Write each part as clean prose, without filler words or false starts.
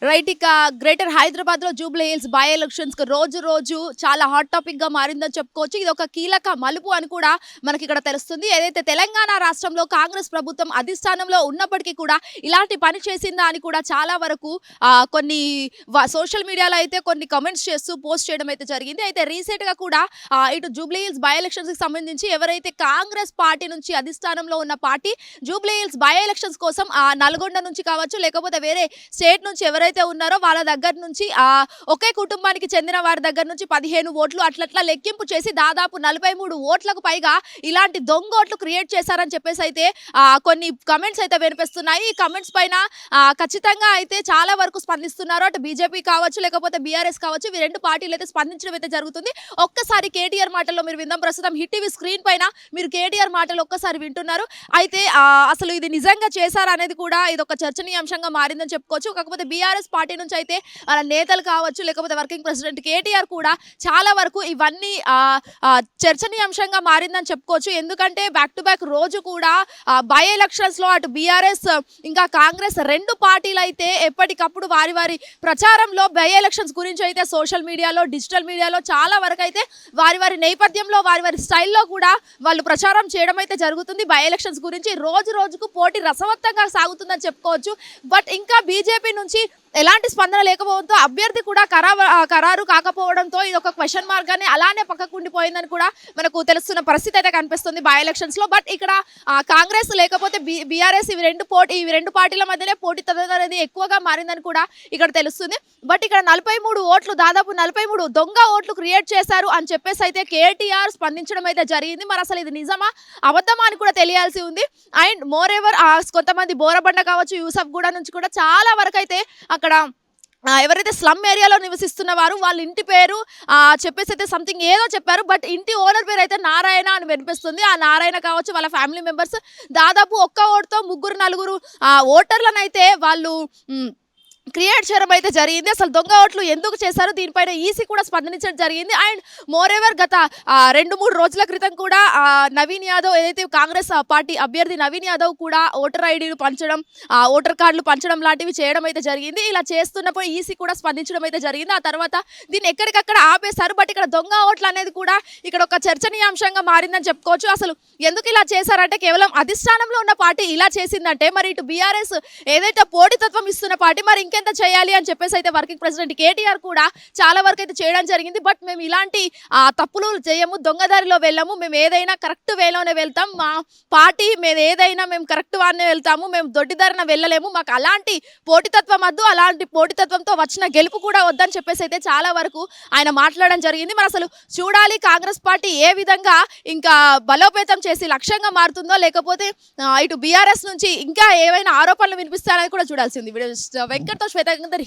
Right. ఇక greater Hyderabad లో Jubilee hills by elections రోజు చాలా హాట్ టాపిక్ గా మారిందని చెప్పుకోవచ్చు. ఇది ఒక కీలక మలుపు అని కూడా మనకి ఇక్కడ తెలుస్తుంది. ఏదైతే తెలంగాణ రాష్ట్రంలో కాంగ్రెస్ ప్రభుత్వం అధిష్టానంలో ఉన్నప్పటికీ కూడా ఇలాంటి పని చేసిందా అని కూడా చాలా వరకు కొన్ని సోషల్ మీడియాలో అయితే కొన్ని కమెంట్స్ చేస్తూ పోస్ట్ చేయడం అయితే జరిగింది. అయితే రీసెంట్ గా కూడా ఇటు జూబ్లీ హిల్స్ బై ఎలక్షన్స్ కి సంబంధించి ఎవరైతే కాంగ్రెస్ పార్టీ నుంచి అధిష్టానంలో ఉన్న party Jubilee hills by elections కోసం నల్గొండ నుంచి కావచ్చు, లేకపోతే వేరే స్టేట్ నుంచి ఎవరైతే ఉన్నారో వాళ్ళ దగ్గర నుంచి ఒకే కుటుంబానికి చెందిన వారి దగ్గర నుంచి 15 ఓట్లు అట్లట్లా లెక్కింపు చేసి దాదాపు 43 ఓట్లకు పైగా ఇలాంటి దొంగ ఓట్లు క్రియేట్ చేశారని చెప్పేసి అయితే కొన్ని కమెంట్స్ అయితే వినిపిస్తున్నాయి. ఈ కమెంట్స్ పైన ఖచ్చితంగా అయితే చాలా వరకు స్పందిస్తున్నారు. అటు బీజేపీ కావచ్చు, లేకపోతే బీఆర్ఎస్ కావచ్చు, ఈ రెండు పార్టీలు అయితే స్పందించడం అయితే జరుగుతుంది. ఒక్కసారి కేటీఆర్ మాటల్లో మీరు విందాం. ప్రస్తుతం హిట్ టీవీ స్క్రీన్ పైన మీరు కేటీఆర్ మాటలు ఒక్కసారి వింటున్నారు. అయితే అసలు ఇది నిజంగా చేశారా అనేది కూడా ఇది ఒక చర్చనీయాంశంగా మారిందని చెప్పుకోవచ్చు. కాకపోతే బీఆర్ఎస్ పార్టీ నుంచి అయితే వాళ్ళ నేతలు కావచ్చు, లేకపోతే వర్కింగ్ ప్రెసిడెంట్ కేటీఆర్ కూడా చాలా వరకు ఇవన్నీ చర్చనీయాంశంగా మారిందని చెప్పుకోవచ్చు. ఎందుకంటే బ్యాక్ టు బ్యాక్ రోజు కూడా బై ఎలక్షన్స్ లో అటు బీఆర్ఎస్ ఇంకా కాంగ్రెస్ రెండు పార్టీలు అయితే ఎప్పటికప్పుడు వారి ప్రచారంలో బై ఎలక్షన్స్ గురించి అయితే సోషల్ మీడియాలో, డిజిటల్ మీడియాలో చాలా వరకు అయితే వారి నేపథ్యంలో వారి స్టైల్లో కూడా వాళ్ళు ప్రచారం చేయడం అయితే జరుగుతుంది. బై ఎలక్షన్స్ గురించి రోజుకు పోటీ రసవత్తంగా సాగుతుందని చెప్పుకోవచ్చు. బట్ ఇంకా బీజేపీ నుంచి ఎలాంటి స్పందన లేకపోవడంతో అభ్యర్థి కూడా ఖరారు కాకపోవడంతో ఇది ఒక క్వశ్చన్ మార్క్ గానే అలానే పక్కకు ఉండిపోయిందని కూడా మనకు తెలుస్తున్న పరిస్థితి అయితే కనిపిస్తుంది బై ఎలక్షన్స్ లో. బట్ ఇక్కడ కాంగ్రెస్ లేకపోతే బీఆర్ఎస్ ఇవి రెండు పార్టీల మధ్యనే పోటీ అనేది ఎక్కువగా మారిందని కూడా ఇక్కడ తెలుస్తుంది. బట్ ఇక్కడ 43 ఓట్లు, దాదాపు 43 దొంగ ఓట్లు క్రియేట్ చేశారు అని చెప్పేసి అయితే కేటీఆర్ స్పందించడం అయితే జరిగింది. మరి అసలు ఇది నిజమా అబద్ధమా అని కూడా తెలియాల్సి ఉంది. అండ్ మోర్ ఎవర్ కొంతమంది బోరబండ కావచ్చు, యూసఫ్ గూడ నుంచి కూడా చాలా వరకు అయితే అక్కడ ఎవరైతే స్లమ్ ఏరియాలో నివసిస్తున్న వారు వాళ్ళ ఇంటి పేరు చెప్పేసి అయితే సంథింగ్ ఏదో చెప్పారు. బట్ ఇంటి ఓనర్ పేరు అయితే నారాయణ అని వినిపిస్తుంది. ఆ నారాయణ కావచ్చు, వాళ్ళ ఫ్యామిలీ మెంబర్స్ దాదాపు ఒక్క ఓటుతో 3-4 ఓటర్లను అయితే వాళ్ళు క్రియేట్ చేయడం అయితే జరిగింది. అసలు దొంగ ఓట్లు ఎందుకు చేశారు దీనిపైన ఈసీ కూడా స్పందించడం జరిగింది. అండ్ మోర్ ఎవర్ గత 2-3 రోజుల క్రితం కూడా నవీన్ యాదవ్, ఏదైతే కాంగ్రెస్ పార్టీ అభ్యర్థి నవీన్ యాదవ్ కూడా ఓటర్ ఐడీలు పంచడం, ఓటర్ కార్డులు పంచడం లాంటివి చేయడం అయితే జరిగింది. ఇలా చేస్తున్నప్పుడు ఈసీ కూడా స్పందించడం అయితే జరిగింది. ఆ తర్వాత దీన్ని ఎక్కడికక్కడ ఆపేశారు. బట్ ఇక్కడ దొంగ ఓట్లు అనేది కూడా ఇక్కడ ఒక చర్చనీయాంశంగా మారిందని చెప్పుకోవచ్చు. అసలు ఎందుకు ఇలా చేశారంటే కేవలం అధిష్టానంలో ఉన్న పార్టీ ఇలా చేసిందంటే మరి ఇటు బీఆర్ఎస్ ఏదైతే పోటీతత్వం ఇస్తున్న పార్టీ మరి ఇంకెంత చేయాలి అని చెప్పేసి అయితే వర్కింగ్ ప్రెసిడెంట్ కేటీఆర్ కూడా చాలా వరకు అయితే చేయడం జరిగింది. బట్ మేము ఇలాంటి తప్పులు చేయము, దొంగదారిలో వెళ్ళము, మేము ఏదైనా కరెక్ట్ వేలోనే వెళ్తాం, మా పార్టీ మేము కరెక్ట్ వారినే వెళ్తాము, మేము దొడ్డిదారిన వెళ్ళలేము, మాకు అలాంటి పోటీతత్వం వద్దు, అలాంటి పోటీతత్వంతో వచ్చిన గెలుపు కూడా వద్దని చెప్పేసి అయితే చాలా వరకు ఆయన మాట్లాడడం జరిగింది. మరి అసలు చూడాలి కాంగ్రెస్ పార్టీ ఏ విధంగా ఇంకా బలోపేతం చేసి లక్ష్యంగా మారుతుందో, లేకపోతే ఇటు బీఆర్ఎస్ నుంచి ఇంకా ఏవైనా ఆరోపణలు వినిపిస్తారని కూడా చూడాల్సింది. వెంకట్తో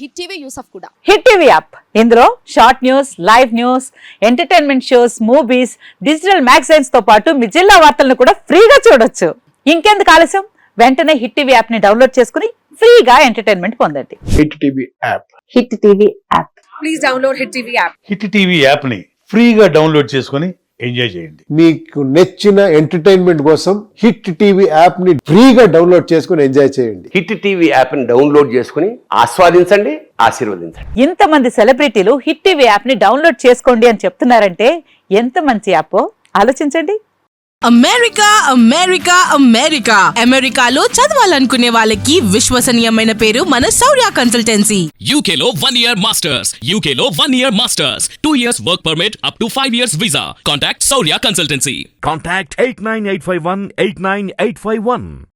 హిట్ టీవీ యూసఫ్ కూడా. హిట్ టీవీ యాప్ ఇందులో short news, live news, entertainment shows, movies, digital magazines తో పాటు మీ జిల్లా వార్తలను కూడా ఫ్రీగా చూడొచ్చు. ఇంకెందుకు ఆలస్యం, వెంటనే హిట్ టీవీ యాప్ ని డౌన్లోడ్ చేసుకుని ఫ్రీగా ఎంటర్టైన్మెంట్ పొందండి. Hit TV app. Hit TV app. Please download hit TV app. Hit TV app ని ఫ్రీగా డౌన్లోడ్ చేసుకుని ఎంజాయ్ చేయండి. మీకు నచ్చిన ఎంటర్టైన్మెంట్ కోసం హిట్ టీవీ యాప్ ని ఫ్రీగా డౌన్లోడ్ చేసుకుని ఎంజాయ్ చేయండి. హిట్ టీవీ యాప్ ని డౌన్లోడ్ చేసుకుని ఆస్వాదించండి, ఆశీర్వదించండి. ఇంతమంది సెలబ్రిటీలు హిట్ టీవీ యాప్ ని డౌన్లోడ్ చేసుకోండి అని చెప్తున్నారంటే ఎంత మంచి యాప్ ఆలోచించండి. అమెరికాలో చదవాలనుకునే వాళ్ళకి విశ్వసనీయమైన పేరు మన శౌర్య కన్సల్టెన్సీ. UK లో 1 year masters, UK లో 1 year masters, 2 years work permit up to 5 years visa. Contact Saurya Consultancy. Contact 89851 89851.